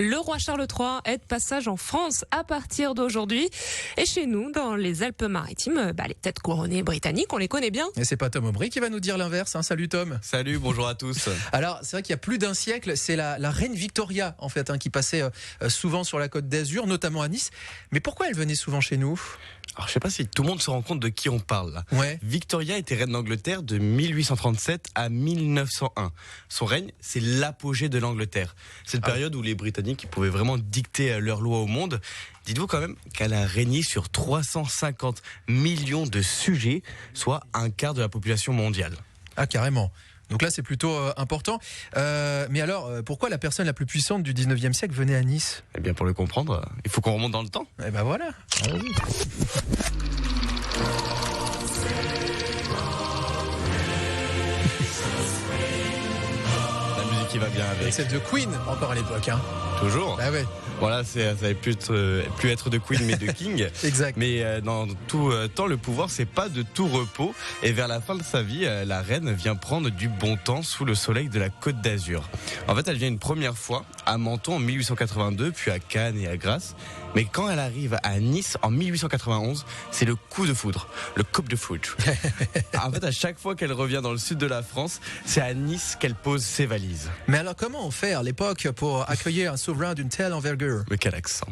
Le roi Charles III est de passage en France à partir d'aujourd'hui. Et chez nous, dans les Alpes-Maritimes, les têtes couronnées britanniques, on les connaît bien. Et c'est pas Tom Aubry qui va nous dire l'inverse. Salut Tom. Salut, bonjour à tous. Alors, c'est vrai qu'il y a plus d'un siècle, c'est la reine Victoria, en fait, qui passait souvent sur la Côte d'Azur, notamment à Nice. Mais pourquoi elle venait souvent chez nous ? Alors, je sais pas si tout le monde se rend compte de qui on parle là. Ouais. Victoria était reine d'Angleterre de 1837 à 1901. Son règne, c'est l'apogée de l'Angleterre. C'est une période où les Britanniques pouvaient vraiment dicter leurs lois au monde. Dites-vous quand même qu'elle a régné sur 350 millions de sujets, soit un quart de la population mondiale. Ah, carrément. Donc là, c'est plutôt important. Mais alors, pourquoi la personne la plus puissante du 19e siècle venait à Nice ? Eh bien, pour le comprendre, il faut qu'on remonte dans le temps. Eh ben voilà. Allons-y. La musique qui va bien avec. Celle de Queen, encore à l'époque. Toujours. Ah ouais. Voilà, ça avait plus être de Queen mais de King. Exact. Mais dans tout temps, le pouvoir, c'est pas de tout repos. Et vers la fin de sa vie, la reine vient prendre du bon temps sous le soleil de la Côte d'Azur. En fait, elle vient une première fois à Menton en 1882, puis à Cannes et à Grasse. Mais quand elle arrive à Nice en 1891, c'est le coup de foudre, le coup de foudre. En fait, à chaque fois qu'elle revient dans le sud de la France, c'est à Nice qu'elle pose ses valises. Mais alors, comment on fait à l'époque pour accueillir un souverain d'une telle envergure ? Mais quel accent.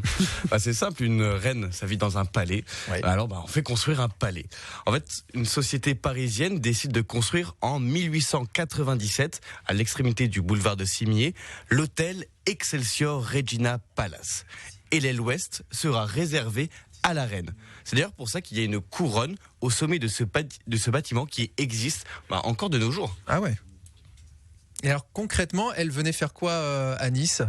C'est simple, une reine, ça vit dans un palais. Ouais. Alors, on fait construire un palais. En fait, une société parisienne décide de construire en 1897, à l'extrémité du boulevard de Cimier, l'hôtel Excelsior Regina Palace. Et l'aile ouest sera réservée à la reine. C'est d'ailleurs pour ça qu'il y a une couronne au sommet de ce bâtiment qui existe encore de nos jours. Ah ouais. Et alors concrètement, elle venait faire quoi à Nice ?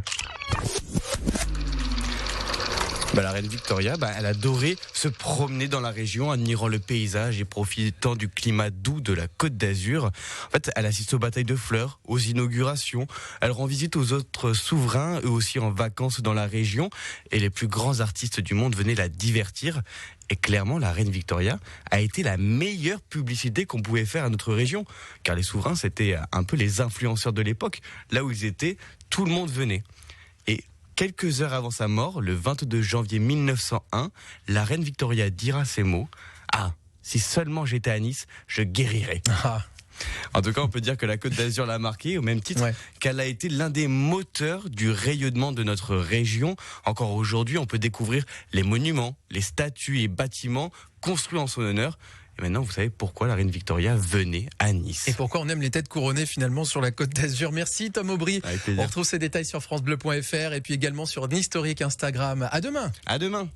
La reine Victoria, elle adorait se promener dans la région, admirant le paysage et profitant du climat doux de la Côte d'Azur. En fait, elle assiste aux batailles de fleurs, aux inaugurations. Elle rend visite aux autres souverains, eux aussi en vacances dans la région. Et les plus grands artistes du monde venaient la divertir. Et clairement, la reine Victoria a été la meilleure publicité qu'on pouvait faire à notre région. Car les souverains, c'était un peu les influenceurs de l'époque. Là où ils étaient, tout le monde venait. Et quelques heures avant sa mort, le 22 janvier 1901, la reine Victoria dira ces mots. « Ah, si seulement j'étais à Nice, je guérirais. » En tout cas, on peut dire que la Côte d'Azur l'a marqué, au même titre qu'elle a été l'un des moteurs du rayonnement de notre région. Encore aujourd'hui, on peut découvrir les monuments, les statues et bâtiments construits en son honneur. Et maintenant, vous savez pourquoi la reine Victoria venait à Nice. Et pourquoi on aime les têtes couronnées finalement sur la Côte d'Azur. Merci Tom Aubry. Avec plaisir. On retrouve ces détails sur francebleu.fr et puis également sur Historique Instagram. À demain. À demain.